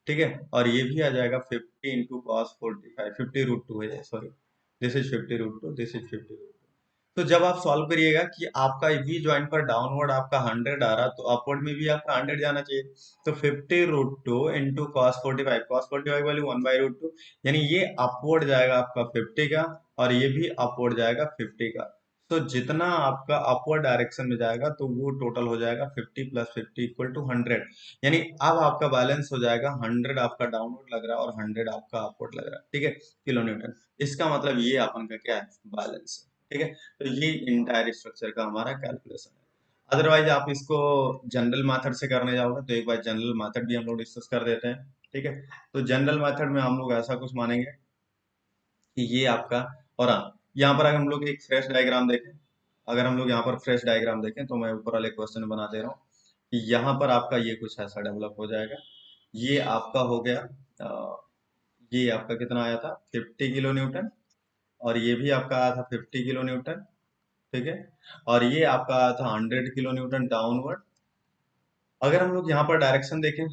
Speaker 1: ठीक है। और ये भी आ जाएगा 50 इंटू कॉस 45, 50√2 है, sorry, this is 50√2, this is 50। तो जब आप सॉल्व करिएगा कि आपका वी ज्वाइंट पर डाउनवर्ड आपका 100 आ रहा तो अपवर्ड में भी आपका 100 जाना चाहिए, तो 50√2 इंटू कॉस 45, कॉस 45 वाली 1/√2, यानी ये अपवर्ड जाएगा आपका 50 का, और ये भी अपवर्ड जाएगा 50 का। तो जितना आपका अपवर्ड डायरेक्शन में जाएगा तो वो टोटल हो जाएगा 50 प्लस 50 इक्वल टू 100, यानी अब आपका बैलेंस हो जाएगा 100 आपका डाउनवर्ड लग रहा है और 100 आपका अपवर्ड लग रहा है, ठीक है, किलो न्यूटन। इसका मतलब ये अपन का क्या है, बैलेंस है, ठीक है। तो ये इंटायर स्ट्रक्चर का हमारा कैलकुलेशन है। अदरवाइज आप इसको जनरल मेथड से करने जाओगे तो एक बार जनरल मेथड भी हम लोग डिस्कस कर देते हैं, ठीक है। तो जनरल मेथड में हम लोग ऐसा कुछ मानेंगे कि ये आपका, और हाँ, यहाँ पर अगर हम लोग एक फ्रेश डायग्राम देखें, अगर हम लोग यहाँ पर फ्रेश डायग्राम देखें तो मैं ऊपर वाले क्वेश्चन बना दे रहा हूँ कि यहाँ पर आपका ये कुछ ऐसा डेवलप हो जाएगा। ये आपका हो गया ये आपका कितना आया था 50 किलो न्यूटन, और ये भी आपका आया था 50 किलो न्यूटन, ठीक है। और ये आपका आया था 100 किलो न्यूटन डाउनवर्ड। अगर हम लोग यहाँ पर डायरेक्शन देखें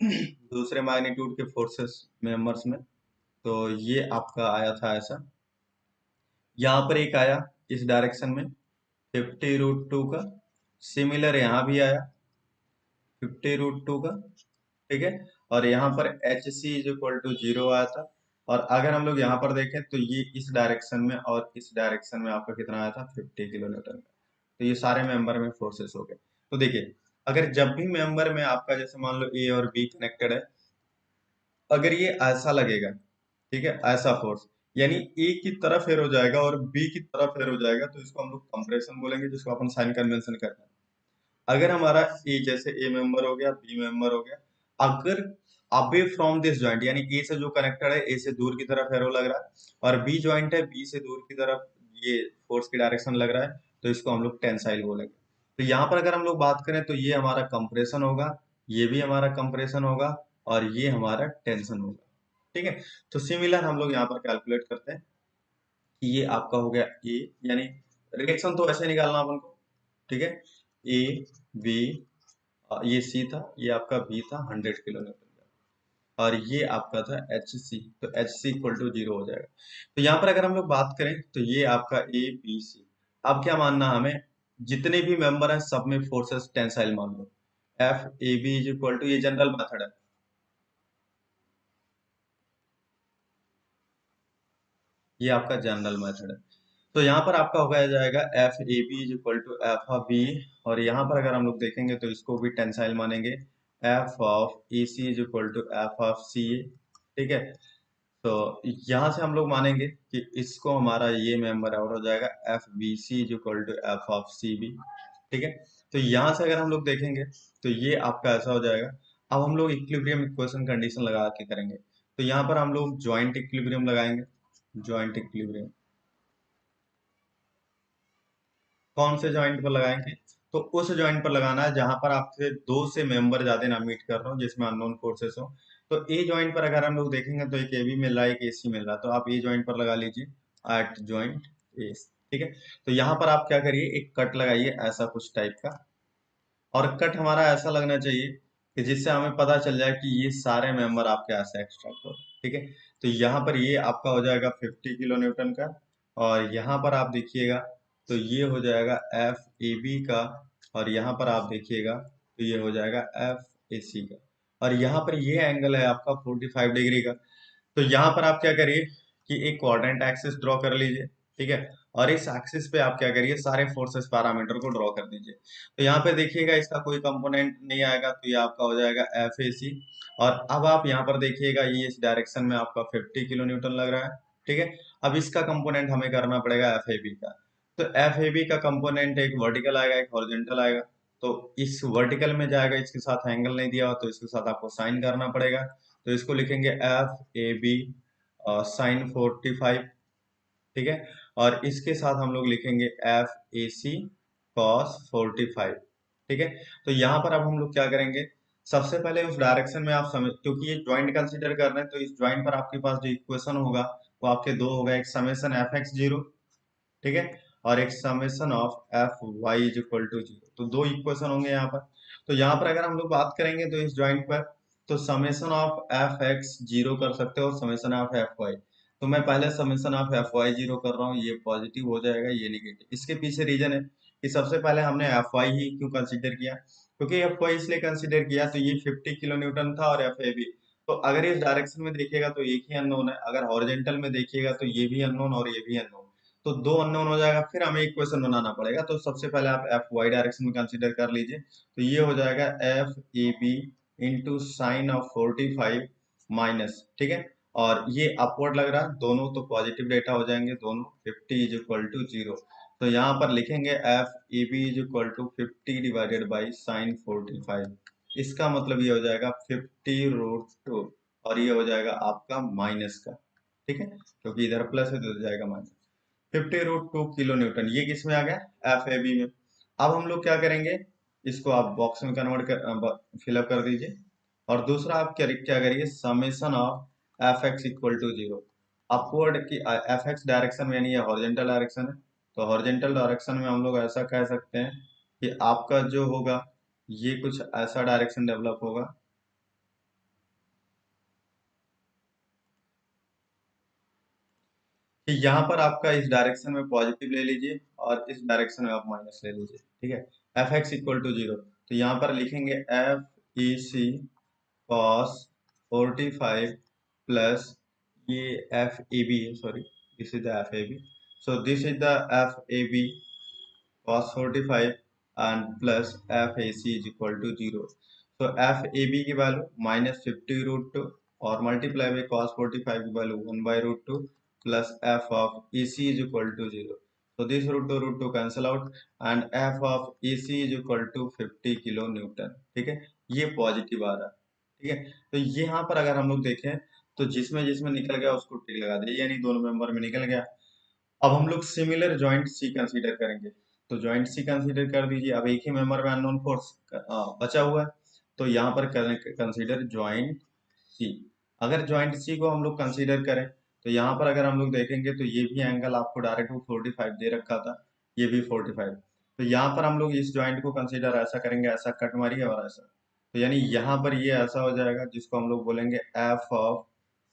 Speaker 1: दूसरे मैग्नीट्यूड के फोर्सेस मेंबर्स में, तो ये आपका आया था ऐसा, यहाँ पर एक आया इस डायरेक्शन में 50√2 का, सिमिलर यहाँ भी आया 50√2 का, ठीक है। और यहाँ पर H C is equal to 0 आया था। और अगर हम लोग यहाँ पर देखें तो ये इस डायरेक्शन में और इस डायरेक्शन में आपका कितना आया था 50 किलो न्यूटन का। तो ये सारे मेंबर में फोर्सेस हो गए। तो देखिए अगर जब भी मेंबर में आपका जैसे मान लो ए और बी कनेक्टेड है, अगर ये ऐसा लगेगा, ठीक है, ऐसा फोर्स, यानी ए की तरफ फेर हो जाएगा और बी की तरफ फेर हो जाएगा, तो इसको हम लोग कंप्रेशन बोलेंगे, जिसको अपन साइन कन्वेंशन करते हैं। अगर हमारा ए जैसे ए मेंबर हो गया, बी मेंबर हो गया, अगर अवे फ्रॉम दिस ज्वाइंट, यानी ए से जो कनेक्टेड है, ए से दूर की तरफ एरो लग रहा है, और बी ज्वाइंट है, बी से दूर की तरफ ये फोर्स की डायरेक्शन लग रहा है, तो इसको हम लोग टेंसाइल बोलेंगे। तो यहाँ पर अगर हम लोग बात करें तो ये हमारा कंप्रेशन होगा, ये भी हमारा कंप्रेशन होगा, और ये हमारा टेंशन होगा। ठीक है, तो सिमिलर हम लोग यहाँ पर कैलकुलेट करते हैं कि ये आपका हो गया ए, यानी रिएक्शन तो ऐसे निकालना अपन को, ठीक है, ए बी, ये सी था, ये आपका बी था 100 किलो न्यूटन का, और ये आपका था एच सी, तो एच सी इक्वल टू 0 हो जाएगा। तो यहाँ पर अगर हम लोग बात करें तो ये आपका ए बी सी, अब क्या मानना हमें, जितने भी मेंबर हैं सब में फोर्सेस टेंसाइल मान लो, F A B is equal to, ये जनरल मेथड है, ये आपका जनरल मेथड है। तो यहाँ पर आपका हो गया जाएगा F A B is equal to F of B, और यहाँ पर अगर हम लोग देखेंगे तो इसको भी टेंसाइल मानेंगे, F of A C is equal to F of C A. ठीक है, तो यहाँ से हम लोग मानेंगे कि इसको हमारा ये मेंबर और हो जाएगा F B C is equal to F of C B. ठीक है, तो यहाँ से अगर हम लोग देखेंगे तो ये आपका ऐसा हो जाएगा। अब हम लोग इक्विलिब्रियम इक्वेशन कंडीशन लगा के करेंगे, तो यहाँ पर हम लोग ज्वाइंट इक्विलिब्रियम लगाएंगे। ज्वाइंट इक्विलिब्रियम कौन से जॉइंट पर लगाएंगे, तो उस जॉइंट पर लगाना है जहां पर आपसे दो से मेंबर ज्यादा ना मीट कर रहा हो, जिसमें अननोन फोर्सेस हो। तो ए जॉइंट पर अगर हम लोग देखेंगे तो एक ए बी मिल रहा है, एक ए सी मिल रहा है, तो आप ए जॉइंट पर लगा लीजिए, एट जॉइंट ए। ठीक है, तो यहाँ पर आप क्या करिए, एक कट लगाइए ऐसा कुछ टाइप का, और कट हमारा ऐसा लगना चाहिए कि जिससे हमें पता चल जाए कि ये सारे मेंबर आपके ऐसे एक्सट्रैक्ट हो रहे हैं। ठीक है, तो यहाँ पर ये आपका हो जाएगा 50 किलो न्यूटन का, और यहाँ पर आप देखिएगा तो ये हो जाएगा एफ ए बी का, और यहाँ पर आप देखिएगा तो ये हो जाएगा एफ ए सी का, और यहाँ पर ये एंगल है आपका 45 डिग्री का। तो यहाँ पर आप क्या करिए कि एक क्वाड्रेंट एक्सिस ड्रॉ कर लीजिए। ठीक है, और इस एक्सिस पे आप क्या करिए, सारे फोर्सेस पैरामीटर को ड्रॉ कर दीजिए। तो यहाँ पे देखिएगा इसका कोई कंपोनेंट नहीं आएगा, तो ये आपका हो जाएगा एफ ए सी। और अब आप यहाँ पर देखिएगा ये इस डायरेक्शन में आपका 50 किलो न्यूटन लग रहा है। ठीक है, अब इसका कंपोनेंट हमें करना पड़ेगा एफ ए बी का। तो एफ ए बी का कंपोनेंट एक वर्टिकल आएगा, एक हॉरिजॉन्टल आएगा। तो इस वर्टिकल में जाएगा, इसके साथ एंगल नहीं दिया हुआ, तो इसके साथ आपको साइन करना पड़ेगा। तो इसको लिखेंगे एफ ए बी साइन 45। ठीक है, और इसके साथ हम लोग लिखेंगे एफ ए सी कॉस 45। ठीक है, तो यहाँ पर अब हम लोग क्या करेंगे, सबसे पहले उस डायरेक्शन में आप समझ, क्योंकि ये ज्वाइंट कंसीडर कर रहे हैं, तो इस ज्वाइंट पर आपके पास जो इक्वेशन होगा वो आपके दो होगा, एक समेशन एफ एक्स जीरो, ठीक है, और एक summation of F Y is equal to zero, तो दो इक्वेशन होंगे यहाँ पर। तो यहाँ पर अगर हम लोग बात करेंगे तो इस ज्वाइंट पर, तो summation of F x zero कर सकते हो, समेशन ऑफ एफ वाई। तो मैं पहले summation of F Y zero कर रहा हूँ, ये पॉजिटिव हो जाएगा, ये निगेटिव। इसके पीछे रीजन है कि सबसे पहले हमने एफ वाई ही क्यों कंसिडर किया, क्योंकि एफ वाई इसलिए कंसिडर किया, तो ये 50 किलो न्यूटन था, और एफ ए भी, तो अगर इस डायरेक्शन में देखिएगा तो एक ही अननोन है, अगर हॉरिजेंटल में देखिएगा तो ये भी अननोन और ये भी अननोन, तो दो अननोन हो जाएगा, फिर हमें इक्वेशन बनाना पड़ेगा। तो सबसे पहले आप एफ वाई डायरेक्शन में कंसीडर कर लीजिए, तो ये हो जाएगा F A B into sine of 45 minus, ठीक है, और ये अपवर्ड लग रहा है, दोनों तो पॉजिटिव डेटा हो जाएंगे, दोनों 50 इज इक्वल टू 0। तो यहाँ पर लिखेंगे F A B is equal to 50 divided by sine 45। इसका मतलब ये हो जाएगा 50√2, और ये हो जाएगा आपका माइनस का। ठीक है, क्योंकि इधर प्लस है तो हो जाएगा माइनस। 50√2 किलो न्यूटन, ये किस में आ गया, एफ ए बी में। अब हम लोग क्या करेंगे, इसको आप बॉक्स में कन्वर्ट कर फिलअप कर दीजिए, और दूसरा आप क्या क्या करिए, summation of F X equal to zero, upward की एफ एक्स डायरेक्शन में, यानी ये हॉरिजेंटल डायरेक्शन है, तो हॉरिजेंटल डायरेक्शन में हम लोग ऐसा कह सकते हैं कि आपका जो होगा ये कुछ ऐसा डायरेक्शन डेवलप होगा कि यहाँ पर आपका इस डायरेक्शन में पॉजिटिव ले लीजिए, और इस डायरेक्शन में आप माइनस ले लीजिए। ठीक है, F X equal to zero, तो यहाँ पर लिखेंगे F E C cos 45 plus ये एफ ए बी है, sorry, this is the F A B, so this is the F A B cos 45 and plus F A C is equal to 0। तो एफ ए बी की वैल्यू -50√2 और मल्टीप्लाई बाई cos 45 की value 1/√2 plus F of A C is equal to 0। So this √2 cancel out and F of AC is equal to 50 kilo Newton. ठीक है, ये पॉजिटिव आ रहा है। ठीक है, तो यहाँ पर अगर हम लोग देखें तो जिसमें जिसमें निकल गया उसको टिक लगा दे, यानी दोनों मेंबर में निकल गया। अब हम लोग सिमिलर जॉइंट सी कंसीडर करेंगे, तो जॉइंट सी कंसीडर कर दीजिए। अब एक ही मेंबर में अननोन फोर्स बचा हुआ है, तो यहाँ पर कंसीडर जॉइंट सी। अगर जॉइंट सी को हम लोग कंसीडर करें तो यहाँ पर अगर हम लोग देखेंगे तो ये भी एंगल आपको डायरेक्ट 45 दे रखा था, ये भी 45। तो यहाँ पर हम लोग इस जॉइंट को कंसीडर ऐसा करेंगे, ऐसा कट मारिए और ऐसा, तो यानी यहाँ पर ये ऐसा हो जाएगा जिसको हम लोग बोलेंगे एफ ऑफ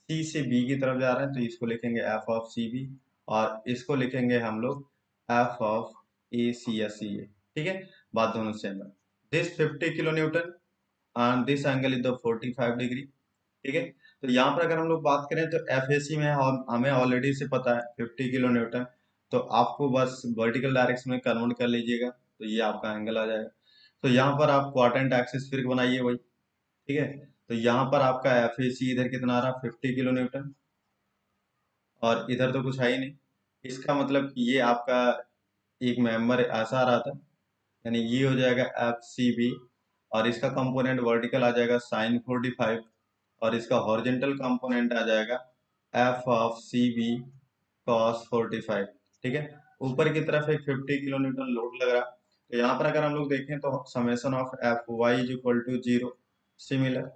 Speaker 1: सी से बी की तरफ जा रहे हैं तो इसको लिखेंगे एफ ऑफ सी बी, और इसको लिखेंगे हम लोग एफ ऑफ ए सी या सी ए। ठीक है, बात दोनों सेम है। This 50 kilo Newton and this angle is the 45 degree. ठीक है, तो यहाँ पर अगर हम लोग बात करें तो एफ ए सी में हमें ऑलरेडी से पता है 50 किलो न्यूटन, तो आपको बस वर्टिकल डायरेक्शन में कन्वर्ट कर लीजिएगा तो ये आपका एंगल आ जाएगा। तो यहाँ पर आप क्वाड्रेंट एक्सिस फिर बनाइए वही। ठीक है, तो यहाँ पर आपका एफ ए सी इधर कितना आ रहा है 50 किलो न्यूटन, और इधर तो कुछ है ही नहीं। इसका मतलब कि ये आपका एक मेंबर ऐसा आ रहा था, यानी ये हो जाएगा एफ सी बी, और इसका कंपोनेंट वर्टिकल आ जाएगा साइन 45, और इसका हॉरिजेंटल कंपोनेंट आ जाएगा F of C B cos 45। ठीक है, ऊपर की तरफ एक 50 किलो न्यूटन लोड लग रहा है, तो यहाँ पर अगर हम लोग देखें तो summation of F Y is equal to 0। Similar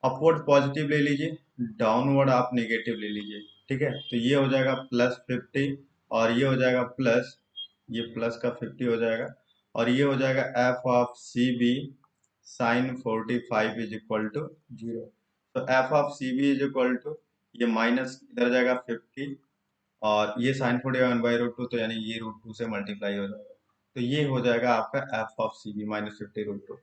Speaker 1: upward positive ले लीजिए, डाउनवर्ड आप नेगेटिव ले लीजिए। ठीक है, तो ये हो जाएगा +50, और ये हो जाएगा प्लस, ये प्लस का 50 हो जाएगा, और ये हो जाएगा F of C B sine 45 is equal to 0। तो F of C B is equal to, ये माइनस इधर जाएगा 50, और ये साइन 41/√2, तो यानी ये √2 से मल्टीप्लाई हो जाएगा, तो ये हो जाएगा आपका एफ ऑफ सी बी -50√2।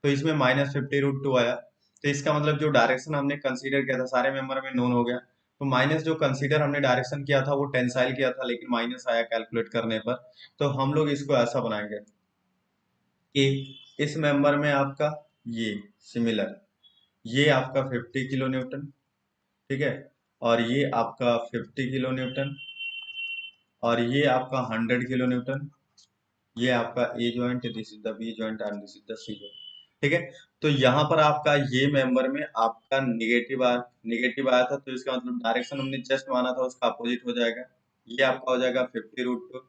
Speaker 1: तो इसमें -50√2 आया, तो इसका मतलब जो डायरेक्शन हमने कंसीडर किया था सारे मेंबर में नोन हो गया। तो माइनस जो कंसीडर हमने डायरेक्शन किया था वो टेंसाइल किया था, लेकिन माइनस आया कैलकुलेट करने पर। तो हम लोग इसको ऐसा बनाएंगे कि इस मेंबर में आपका ये सिमिलर, ये आपका 50 किलो न्यूटन। ठीक है, और ये आपका 50 किलो न्यूटन, और ये आपका 100 किलो न्यूटन, ये आपका A joint, this is the B joint and this is the C joint. ठीक है, तो यहाँ पर आपका ये मेंबर में आपका निगेटिव आया था, तो इसका मतलब डायरेक्शन हमने जस्ट माना था उसका अपोजिट हो जाएगा। ये आपका हो जाएगा 50√2।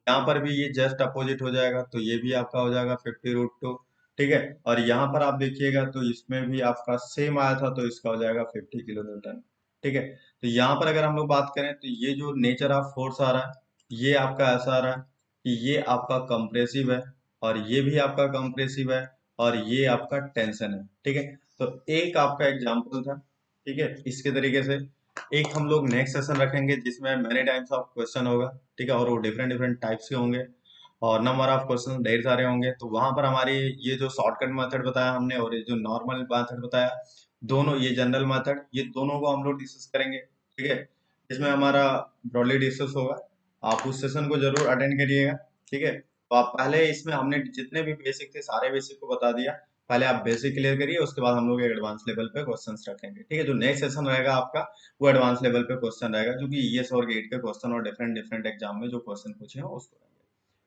Speaker 1: यहाँ पर भी ये जस्ट अपोजिट हो जाएगा, तो ये भी आपका हो जाएगा 50√2। ठीक है, और यहाँ पर आप देखिएगा तो इसमें भी आपका सेम आया था, तो इसका हो जाएगा 50 किलो न्यूटन। ठीक है, तो यहाँ पर अगर हम लोग बात करें तो ये जो नेचर ऑफ फोर्स आ रहा है ये आपका ऐसा आ रहा है कि ये आपका कंप्रेसिव है, और ये भी आपका कंप्रेसिव है, और ये आपका टेंशन है। ठीक है, तो एक आपका एग्जांपल था। ठीक है, इसके तरीके से एक हम लोग नेक्स्ट सेशन रखेंगे जिसमें मैनी टाइप्स ऑफ क्वेश्चन होगा। ठीक है, और वो डिफरेंट डिफरेंट टाइप्स के होंगे, और नंबर ऑफ क्वेश्चन ढेर सारे होंगे, तो वहां पर हमारी ये जो शॉर्टकट मेथड बताया हमने और ये जो नॉर्मल मेथड बताया, दोनों ये जनरल मेथड, ये दोनों को हम लोग डिस्कस करेंगे। ठीक है, इसमें हमारा ब्रॉडली डिस्कस होगा, आप उस सेशन को जरूर अटेंड करिएगा। ठीक है, तो आप पहले इसमें हमने जितने भी बेसिक थे सारे बेसिक को बता दिया, पहले आप बेसिक क्लियर करिए, उसके बाद हम लोग एडवांस लेवल पे क्वेश्चंस रखेंगे। ठीक है, जो नेक्स्ट सेशन रहेगा आपका वो एडवांस लेवल पे क्वेश्चन रहेगा, जो कि ईएस और गेट के क्वेश्चन और डिफरेंट डिफरेंट एग्जाम में जो क्वेश्चन पूछे हैं उसको रहेंगे।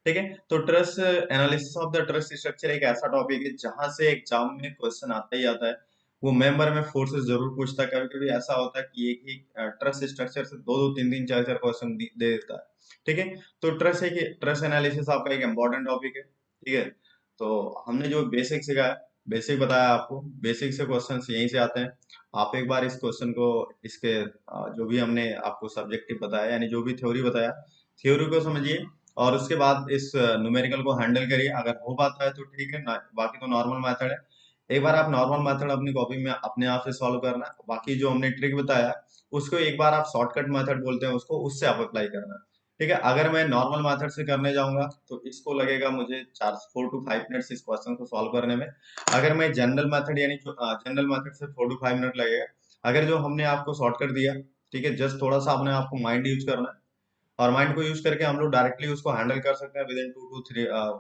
Speaker 1: ठीक है, तो trust analysis of the trust structure एक ऐसा टॉपिक है जहां से एग्जाम में क्वेश्चन आता ही आता है। वो मेंबर में फोर्सेस जरूर पूछता है, कभी कभी ऐसा होता है कि एक ही ट्रस्ट स्ट्रक्चर से दो दो तीन तीन चार चार क्वेश्चन दे देता है। ठीक है, तो ट्रस्ट एनालिसिस आपका एक इम्पोर्टेंट टॉपिक है। ठीक है, तो हमने जो बेसिक सिखाया, बेसिक बताया आपको, बेसिक से क्वेश्चन यहीं से आते हैं। आप एक बार इस क्वेश्चन को, इसके जो भी हमने आपको सब्जेक्टिव बताया यानी जो भी थ्योरी बताया, थ्योरी को समझिए, और उसके बाद इस न्यूमेरिकल को हैंडल करिए। अगर हो पाता है तो ठीक है, बाकी तो नॉर्मल मेथड है। एक बार आप नॉर्मल मेथड अपनी कॉपी में अपने आप से सॉल्व करना, बाकी जो हमने ट्रिक बताया उसको एक बार आप शॉर्टकट मेथड बोलते हैं उसको, उससे आप अप्लाई करना। ठीक है, अगर मैं नॉर्मल मेथड से करने जाऊंगा तो इसको लगेगा मुझे 4 to 5 मिनट्स इस क्वेश्चन को सॉल्व करने में। अगर मैं जनरल मेथड यानी जनरल मेथड से 4 to 5 मिनट लगेगा। अगर जो हमने आपको शॉर्टकट दिया, ठीक है, जस्ट थोड़ा सा अपने आपको माइंड यूज करना है, और माइंड को यूज करके हम लोग डायरेक्टली उसको हैंडल कर सकते हैं। विद इन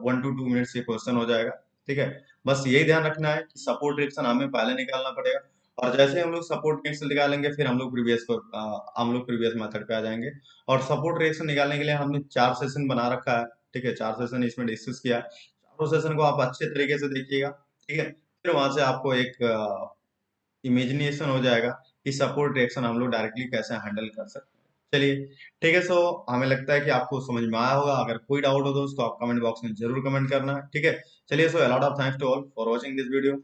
Speaker 1: 1 to 2 मिनट्स ये क्वेश्चन हो जाएगा। ठीक है, बस यही ध्यान रखना है कि सपोर्ट रिएक्शन हमें पहले निकालना पड़ेगा, और जैसे हम लोग सपोर्ट रिएक्शन निकालेंगे फिर हम लोग प्रीवियस मेथड पे आ जाएंगे। और सपोर्ट रिएक्शन निकालने के लिए हमने 4 सेशन बना रखा है। ठीक है, 4 सेशन इसमें डिस्कस किया है। चारों सेशन को आप अच्छे तरीके से देखिएगा। ठीक है, फिर वहां से आपको एक इमेजिनेशन हो जाएगा कि सपोर्ट रिएक्शन हम लोग डायरेक्टली कैसे हैंडल कर सकते हैं। चलिए, ठीक है। सो हमें लगता है कि आपको समझ में आया होगा। अगर कोई डाउट हो तो उसको आप कमेंट बॉक्स में जरूर कमेंट करना। ठीक है, चलिए। So a lot of thanks to all for watching this video.